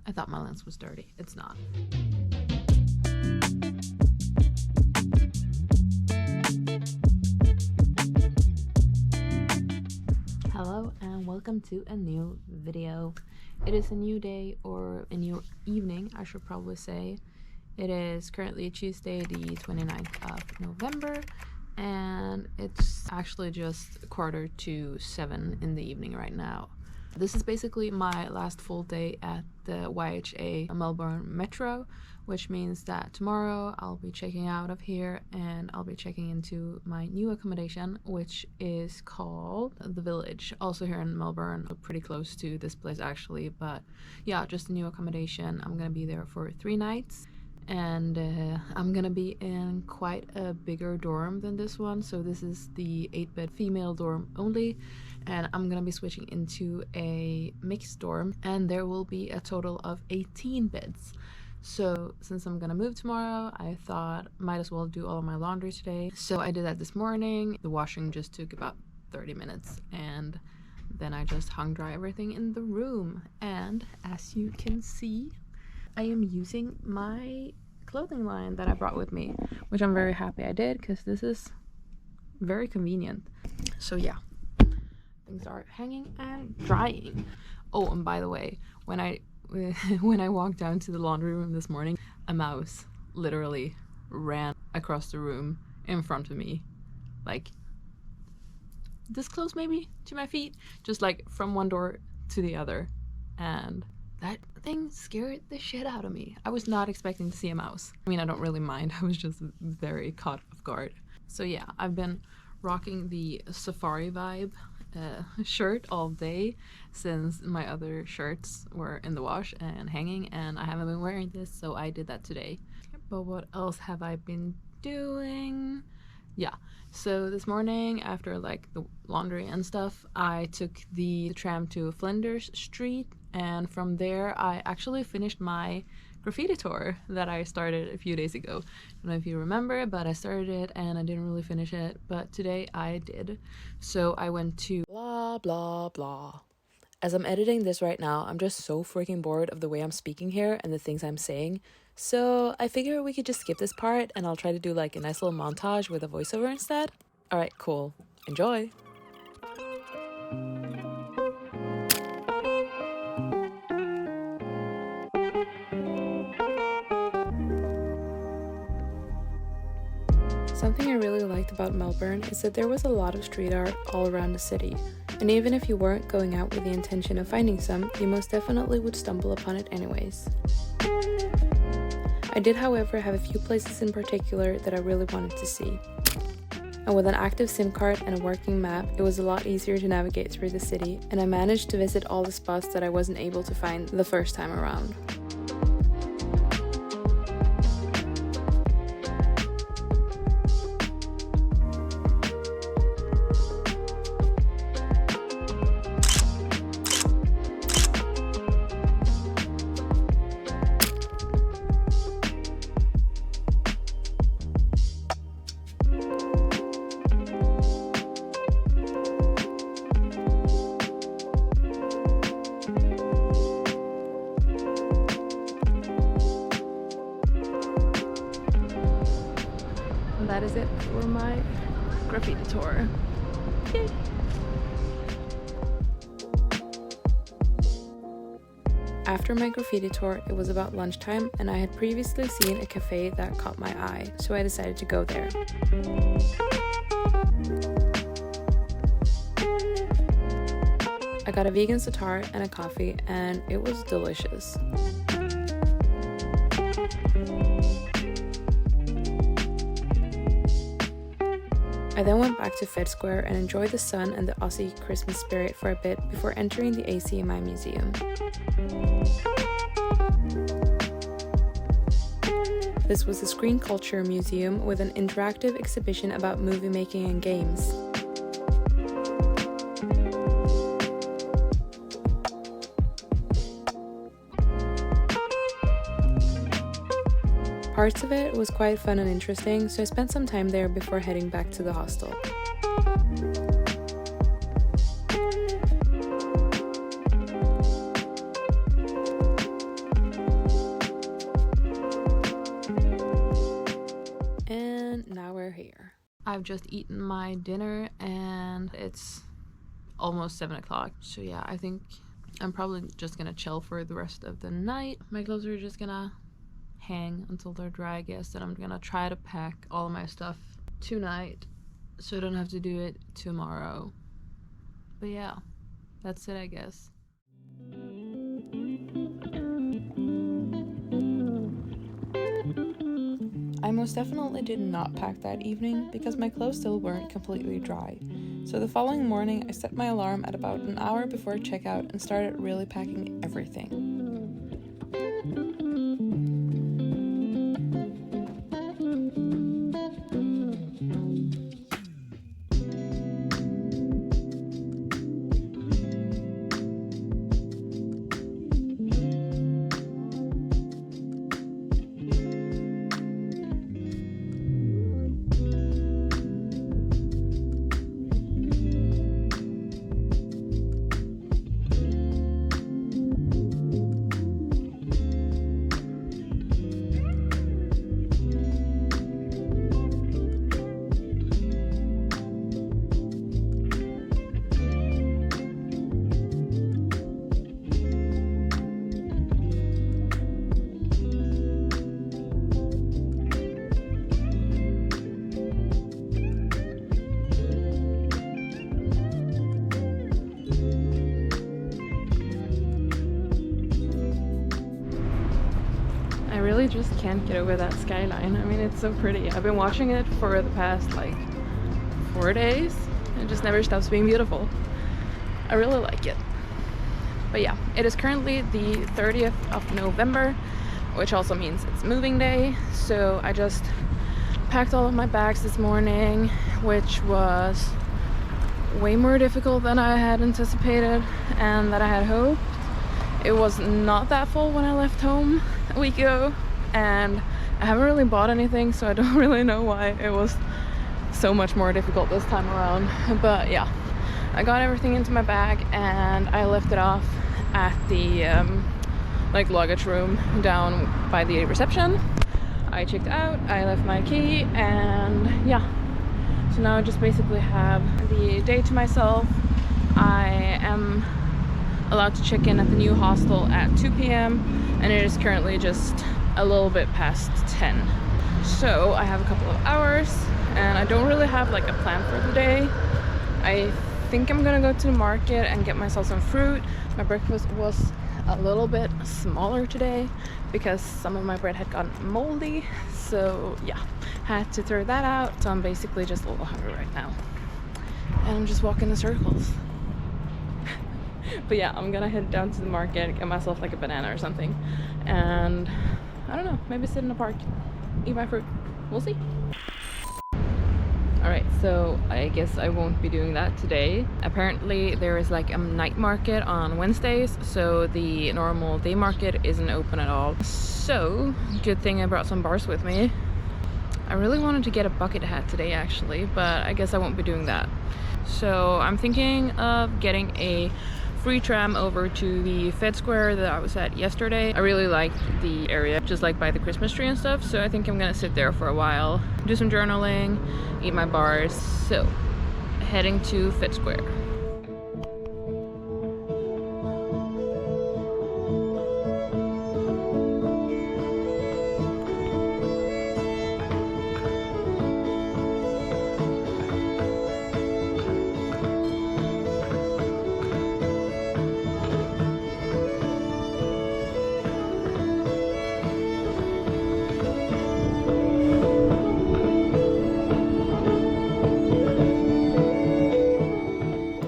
I thought my lens was dirty. It's not. Hello and welcome to a new video. It is a new day, or a new evening, I should probably say. It is currently Tuesday, the 29th of November, and it's actually just 6:45 in the evening right now. This is basically my last full day at the YHA Melbourne Metro, which means that tomorrow I'll be checking out of here and I'll be checking into my new accommodation, which is called The Village, also here in Melbourne, pretty close to this place actually. But yeah, just a new accommodation. I'm gonna be there for 3 nights. And I'm gonna be in quite a bigger dorm than this one. So this is the 8-bed female dorm only, and I'm gonna be switching into a mixed dorm, and there will be a total of 18 beds. So since I'm gonna move tomorrow, I thought might as well do all of my laundry today. So I did that this morning. The washing just took about 30 minutes, and then I just hung dry everything in the room. And as you can see, I am using my clothing line that I brought with me, which I'm very happy I did because this is very convenient. So yeah, things are hanging and drying. Oh, and by the way, when I walked down to the laundry room this morning, a mouse literally ran across the room in front of me, like this close maybe to my feet, just like from one door to the other, and that thing scared the shit out of me. I was not expecting to see a mouse. I mean, I don't really mind. I was just very caught off guard. So yeah, I've been rocking the safari vibe shirt all day since my other shirts were in the wash and hanging, and I haven't been wearing this, so I did that today. But what else have I been doing? Yeah, so this morning after like the laundry and stuff, I took the tram to Flinders Street, and from there I actually finished my graffiti tour that I started a few days ago. I don't know if you remember, but I started it and I didn't really finish it, but today I did. So I went to blah blah blah. As I'm editing this right now, I'm just so freaking bored of the way I'm speaking here and the things I'm saying. So I figure we could just skip this part and I'll try to do like a nice little montage with a voiceover instead. Alright, cool. Enjoy! Something I really liked about Melbourne is that there was a lot of street art all around the city, and even if you weren't going out with the intention of finding some, you most definitely would stumble upon it anyways. I did, however, have a few places in particular that I really wanted to see. And with an active SIM card and a working map, it was a lot easier to navigate through the city, and I managed to visit all the spots that I wasn't able to find the first time around. That is it for my graffiti tour. Yay. After my graffiti tour, it was about lunchtime, and I had previously seen a cafe that caught my eye, so I decided to go there. I got a vegan sitar and a coffee, and it was delicious. I then went back to Fed Square and enjoyed the sun and the Aussie Christmas spirit for a bit before entering the ACMI Museum. This was a screen culture museum with an interactive exhibition about movie making and games. Parts of it was quite fun and interesting, so I spent some time there before heading back to the hostel. I've just eaten my dinner and it's almost 7 o'clock. So yeah, I think I'm probably just gonna chill for the rest of the night. My clothes are just gonna hang until they're dry, I guess. And I'm gonna try to pack all my stuff tonight so I don't have to do it tomorrow. But yeah, that's it, I guess. I most definitely did not pack that evening because my clothes still weren't completely dry. So the following morning, I set my alarm at about an hour before checkout and started really packing everything. I really just can't get over that skyline. I mean, it's so pretty. I've been watching it for the past like 4 days. It just never stops being beautiful. I really like it. But yeah, it is currently the 30th of November, which also means it's moving day. So I just packed all of my bags this morning, which was way more difficult than I had anticipated and that I had hoped. It was not that full when I left home a week ago, and I haven't really bought anything, so I don't really know why it was so much more difficult this time around. But yeah, I got everything into my bag and I left it off at the like luggage room down by the reception. I checked out, I left my key, and yeah, so now I just basically have the day to myself. I am allowed to check in at the new hostel at 2 p.m. and it is currently just a little bit past 10. So I have a couple of hours and I don't really have like a plan for the day. I think I'm gonna go to the market and get myself some fruit. My breakfast was a little bit smaller today because some of my bread had gotten moldy. So yeah, had to throw that out. So I'm basically just a little hungry right now. And I'm just walking in circles. But yeah, I'm gonna head down to the market, get myself like a banana or something, and I don't know, maybe sit in the park, eat my fruit. We'll see. Alright, so I guess I won't be doing that today. Apparently there is like a night market on Wednesdays, so the normal day market isn't open at all. So, good thing I brought some bars with me. I really wanted to get a bucket hat today actually, but I guess I won't be doing that. So I'm thinking of getting a free tram over to the Fed Square that I was at yesterday. I really liked the area, just like by the Christmas tree and stuff, so I think I'm gonna sit there for a while, do some journaling, eat my bars. So, heading to Fed Square.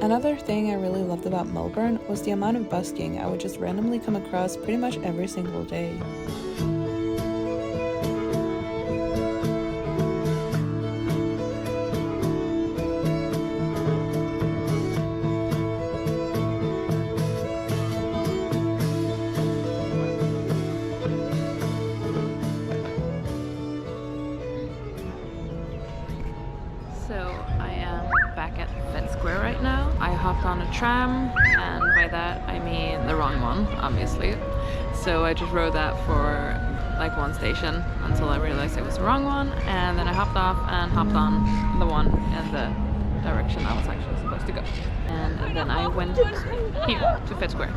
Another thing I really loved about Melbourne was the amount of busking I would just randomly come across pretty much every single day. So I am back at Fed Square right now. I hopped on a tram, and by that I mean the wrong one, obviously. So I just rode that for like one station until I realized it was the wrong one, and then I hopped off and hopped on the one in the direction I was actually supposed to go. And then I went here to Fed Square,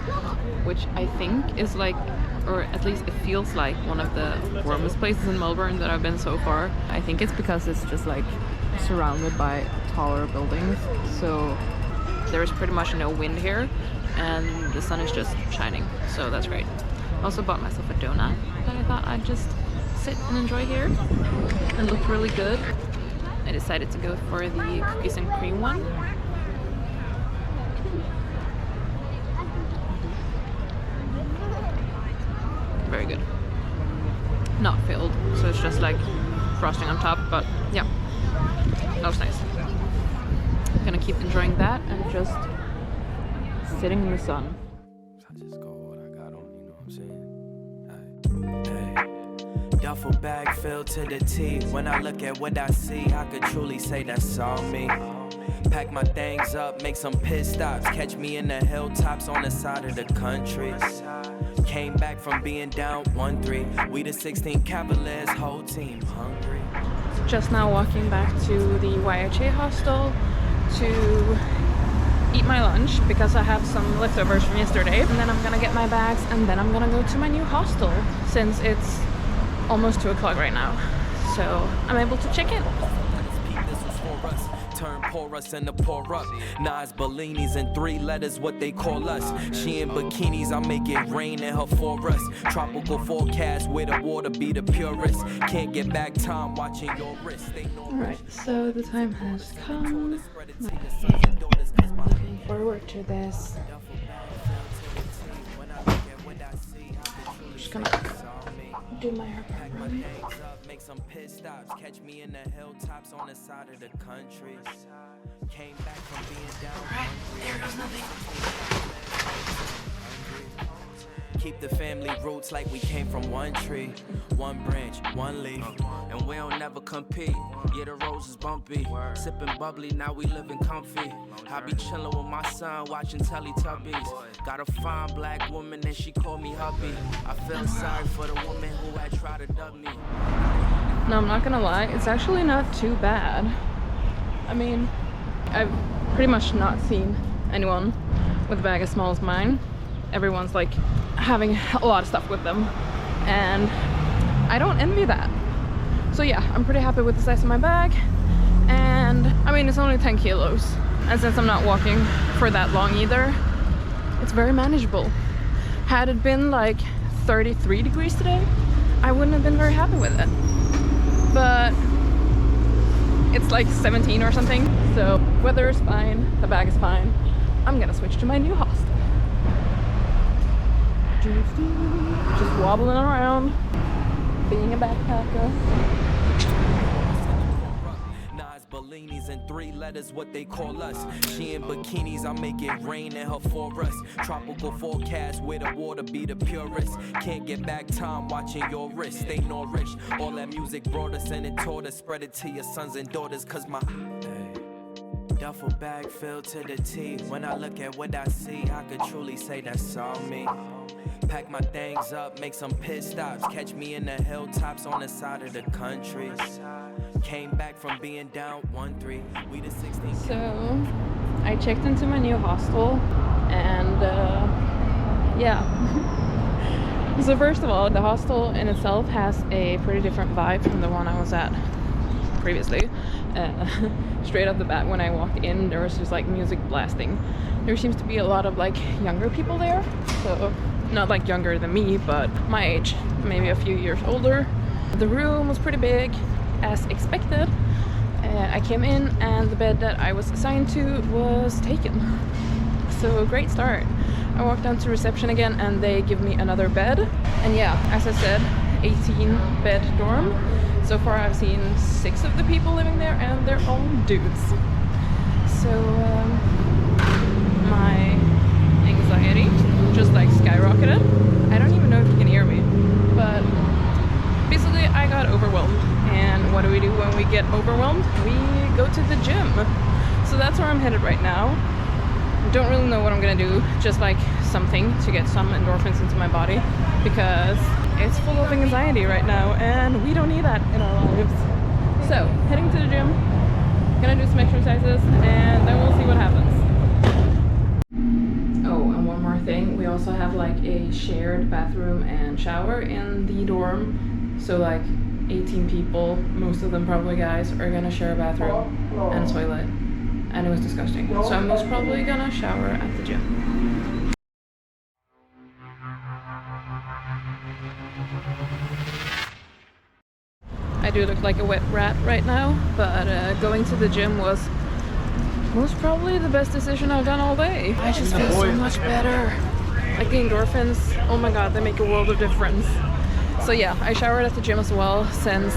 which I think is like, or at least it feels like, one of the warmest places in Melbourne that I've been so far. I think it's because it's just like surrounded by taller buildings, so there is pretty much no wind here and the sun is just shining, so that's great. Also bought myself a donut that I thought I'd just sit and enjoy here, and looked really good. I decided to go for the cookies and cream one. Very good. Not filled, so it's just like frosting on top, but yeah, that was nice. I'm gonna keep enjoying that and just sitting in the sun. I just go what I got on, you know what I'm saying? Hey. Duffel bag filled to the T. When I look at what I see, I could truly say that's all me. Pack my things up, make some pit stops. Catch me in the hilltops on the side of the country. Came back from being down 1-3. We the 16 Cavaliers, whole team hungry. Just now walking back to the YHA hostel to eat my lunch because I have some leftovers from yesterday, and then I'm gonna get my bags and then I'm gonna go to my new hostel since it's almost 2 o'clock right now, so I'm able to check in. Turn porous and the pour up. Nas Bellinis in 3 letters, what they call us. She in bikinis, I make it rain in her forest. Tropical forecast where the water be the purest. Can't get back time watching your wrist. Alright, so the time has come. Looking forward to this. I'm just gonna do my hair properly. Make some pit stops, catch me in the hilltops on the side of the country. Came back from being down. Alright, there goes nothing. Keep the family roots like we came from one tree, one branch, one leaf. And we don't never compete. Yeah, the roads is bumpy. Sipping bubbly, now we living comfy. I be chilling with my son, watching Teletubbies. Got a fine black woman and she called me hubby. I feel sorry for the woman who had tried to dub me. No, I'm not gonna lie, it's actually not too bad. I mean, I've pretty much not seen anyone with a bag as small as mine. Everyone's like having a lot of stuff with them, and I don't envy that. So yeah, I'm pretty happy with the size of my bag, and I mean, it's only 10 kilos. And since I'm not walking for that long either, it's very manageable. Had it been like 33 degrees today, I wouldn't have been very happy with it. But it's like 17 or something, so weather is fine, the bag is fine. I'm gonna switch to my new hostel. Just wobbling around, being a backpacker. Nas Bellinis in 3 letters, what they call us. She in bikinis, I make it rain in her forest. Tropical forecast where the water be the purest. Can't get back time watching your wrist. Stay nourished. All that music brought us and it taught us. Spread it to your sons and daughters, cause my duffel bag filled to the T. When I look at what I see, I could truly say that's all me. Pack my things up, make some pit stops. Catch me in the hilltops on the side of the country. Came back from being down 1-3. We the 16. So I checked into my new hostel, and yeah. So first of all, the hostel in itself has a pretty different vibe from the one I was at previously. Straight off the bat, when I walked in, there was just like music blasting. There seems to be a lot of like younger people there, so not like younger than me, but my age, maybe a few years older. The room was pretty big, as expected. I came in and the bed that I was assigned to was taken. So great start. I walked down to reception again and they give me another bed. And yeah, as I said, 18 bed dorm. So far I've seen 6 of the people living there and they're all dudes. So my anxiety just like skyrocketed. I don't even know if you can hear me, but basically I got overwhelmed. And what do we do when we get overwhelmed? We go to the gym. So that's where I'm headed right now. Don't really know what I'm gonna do, just like something to get some endorphins into my body, because it's full of anxiety right now and we don't need that in our lives. So heading to the gym, gonna do some exercises, and then we'll see what happens. Oh, and one more thing, we also have like a shared bathroom and shower in the dorm. So like 18 people, most of them probably guys, are gonna share a bathroom and a toilet, and it was disgusting. So I'm most probably gonna shower at the gym. I do look like a wet rat right now, but going to the gym was most probably the best decision I've done all day. I just feel so much better. Like the endorphins, oh my god, they make a world of difference. So yeah, I showered at the gym as well, since,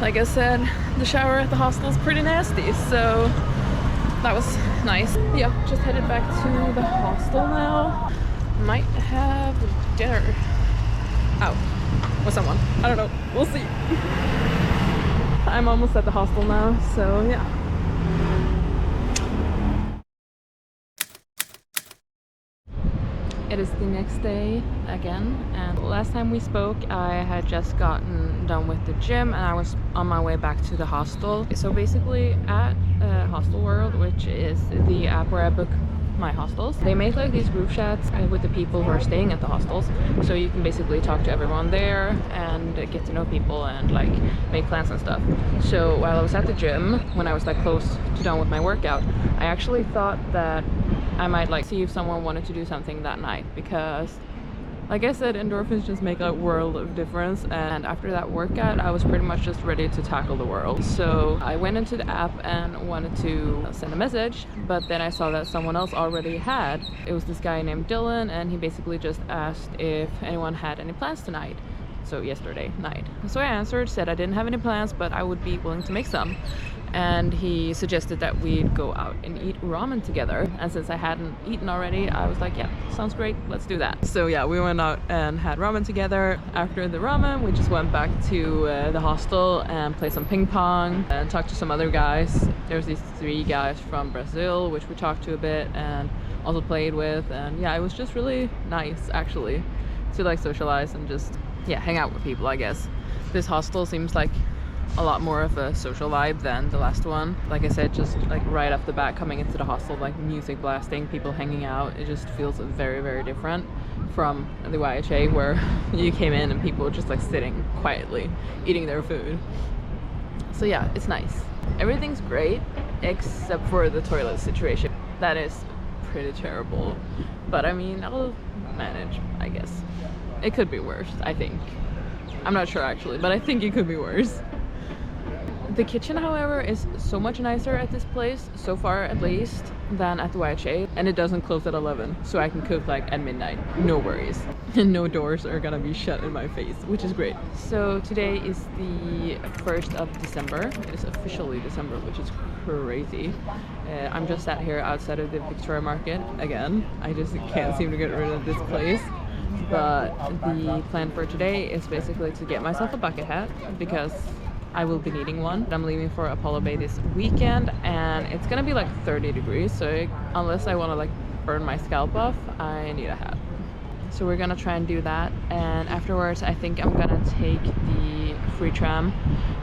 like I said, the shower at the hostel is pretty nasty, so that was nice. Yeah, just headed back to the hostel now. Might have dinner out with someone. I don't know. We'll see. I'm almost at the hostel now, so yeah. It is the next day again, and last time we spoke I had just gotten done with the gym and I was on my way back to the hostel. So basically at Hostel World, which is the app where I book my hostels, they make like these group chats with the people who are staying at the hostels, so you can basically talk to everyone there and get to know people and like make plans and stuff. So while I was at the gym, when I was like close to done with my workout, I actually thought that I might like see if someone wanted to do something that night, because like I said, endorphins just make a world of difference, and after that workout I was pretty much just ready to tackle the world. So I went into the app and wanted to send a message, but then I saw that someone else already had. It was this guy named Dylan, and he basically just asked if anyone had any plans tonight. So yesterday night. So I answered, said I didn't have any plans, but I would be willing to make some. And he suggested that we'd go out and eat ramen together. And since I hadn't eaten already, I was like, yeah, sounds great, let's do that. So yeah, we went out and had ramen together. After the ramen, we just went back to the hostel and played some ping pong and talked to some other guys. There's these 3 guys from Brazil, which we talked to a bit and also played with. And yeah, it was just really nice actually to like socialize and just, yeah, hang out with people, I guess. This hostel seems like a lot more of a social vibe than the last one. Like I said, just like right off the bat coming into the hostel, like music blasting, people hanging out, it just feels very, very different from the YHA, where you came in and people were just like sitting quietly eating their food. So yeah, it's nice. Everything's great except for the toilet situation. That is pretty terrible, but I mean, I'll manage, I guess. It could be worse, I think. I'm not sure actually, but I think it could be worse. The kitchen, however, is so much nicer at this place, so far at least, than at the YHA, and it doesn't close at 11, so I can cook like at midnight, no worries. And no doors are gonna be shut in my face, which is great. So today is the 1st of December. It is officially December, which is crazy. I'm just sat here outside of the Victoria Market again. I just can't seem to get rid of this place. But the plan for today is basically to get myself a bucket hat, because I will be needing one. I'm leaving for Apollo Bay this weekend and it's gonna be like 30 degrees, so unless I want to like burn my scalp off, I need a hat. So we're gonna try and do that, and afterwards I think I'm gonna take the free tram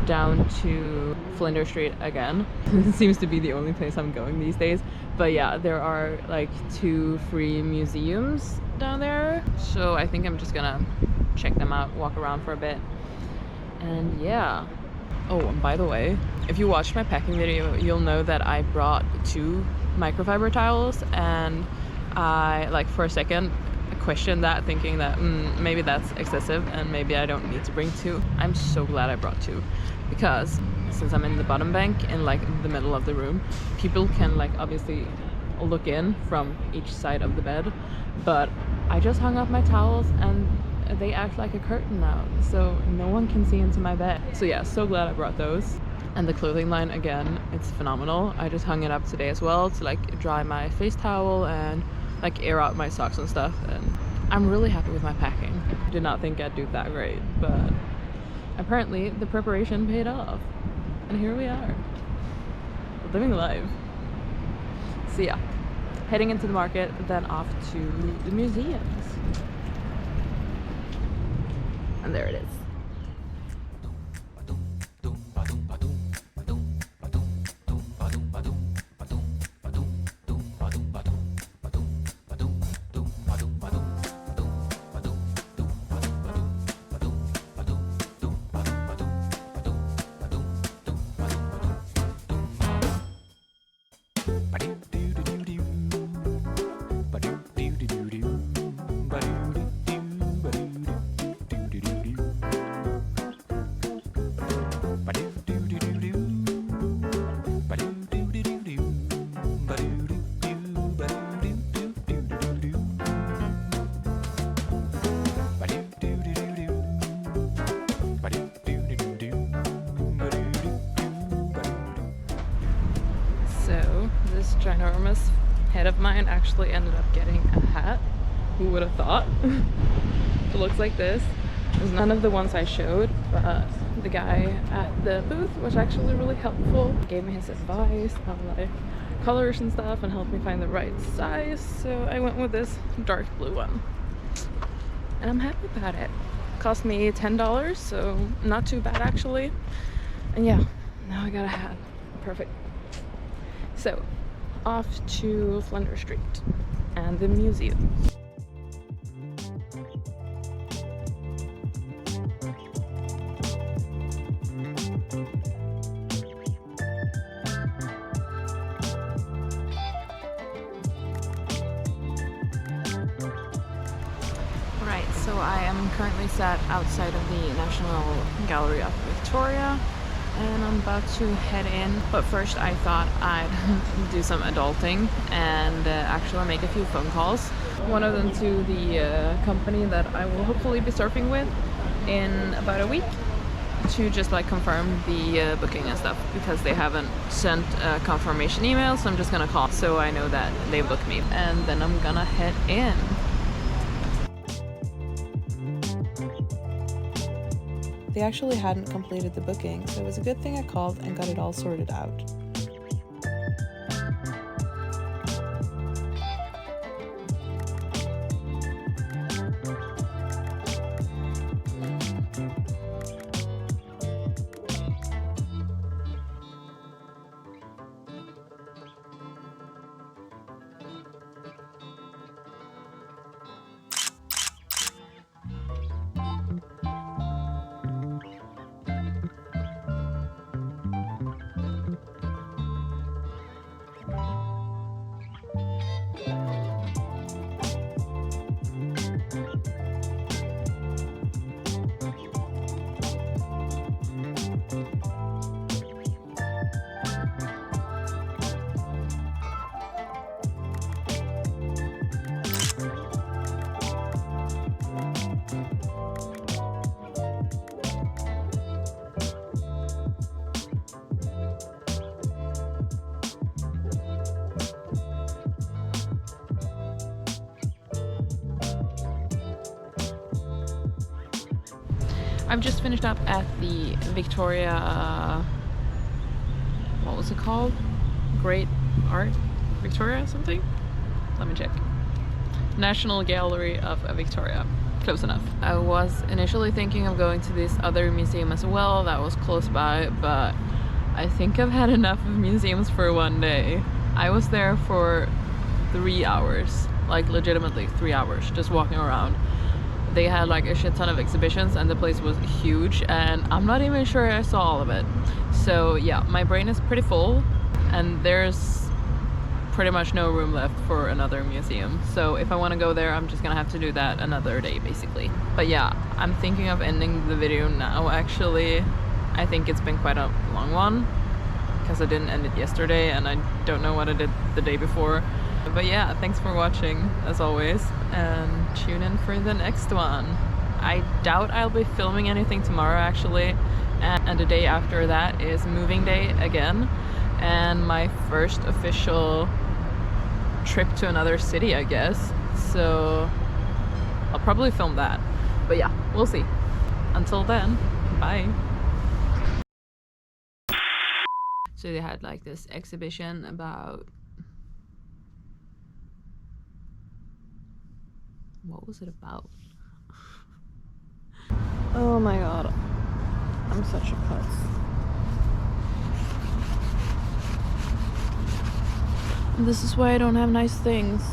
down to Flinders Street again. It seems to be the only place I'm going these days, but yeah, there are like 2 free museums down there, so I think I'm just gonna check them out, walk around for a bit, and yeah. Oh, and by the way, if you watched my packing video, you'll know that I brought 2 microfiber towels, and I, like, for a second questioned that, thinking that maybe that's excessive and maybe I don't need to bring 2. I'm so glad I brought 2, because since I'm in the bottom bank in like the middle of the room, people can like obviously look in from each side of the bed, but I just hung up my towels and they act like a curtain now, so no one can see into my bed. So yeah, so glad I brought those. And the clothing line, again, it's phenomenal. I just hung it up today as well to like dry my face towel and like air out my socks and stuff, and I'm really happy with my packing. Did not think I'd do that great, but apparently the preparation paid off, and here we are, living life. So yeah, heading into the market, then off to the museums. And there it is. This ginormous head of mine actually ended up getting a hat. Who would have thought? It looks like this. There's none of the ones I showed, but the guy at the booth was actually really helpful. He gave me his advice on like colors and stuff and helped me find the right size. So I went with this dark blue one. And I'm happy about it. Cost me $10, so not too bad actually. And yeah, now I got a hat. Perfect. So, off to Flinders Street and the museum. Right, so I am currently sat outside of the National Gallery of Victoria. And I'm about to head in, but first I thought I'd do some adulting and actually make a few phone calls. One of them to the company that I will hopefully be surfing with in about a week to just like confirm the booking and stuff, because they haven't sent a confirmation email, so I'm just gonna call so I know that they booked me, and then I'm gonna head in. They actually hadn't completed the booking, so it was a good thing I called and got it all sorted out. I've just finished up at the Victoria, what was it called? Great Art Victoria something? Let me check. National Gallery of Victoria. Close enough. I was initially thinking of going to this other museum as well that was close by, but I think I've had enough of museums for one day. I was there for 3 hours, like legitimately 3 hours, just walking around. They had like a shit ton of exhibitions and the place was huge, and I'm not even sure I saw all of it. So yeah, my brain is pretty full and there's pretty much no room left for another museum. So if I want to go there, I'm just gonna have to do that another day basically. But yeah, I'm thinking of ending the video now actually. I think it's been quite a long one because I didn't end it yesterday and I don't know what I did the day before. But yeah, thanks for watching as always, and tune in for the next one. I doubt I'll be filming anything tomorrow actually, and the day after that is moving day again, and my first official trip to another city, I guess. So I'll probably film that. But yeah, we'll see. Until then, bye. So they had like this exhibition about What was it about? Oh my god. I'm such a putz. This is why I don't have nice things.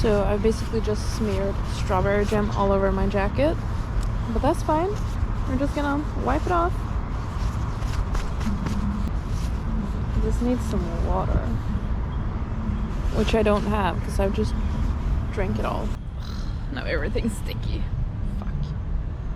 So I basically just smeared strawberry jam all over my jacket. But that's fine. We're just gonna wipe it off. This needs some water. Which I don't have because I've just drank it all. Now everything's sticky.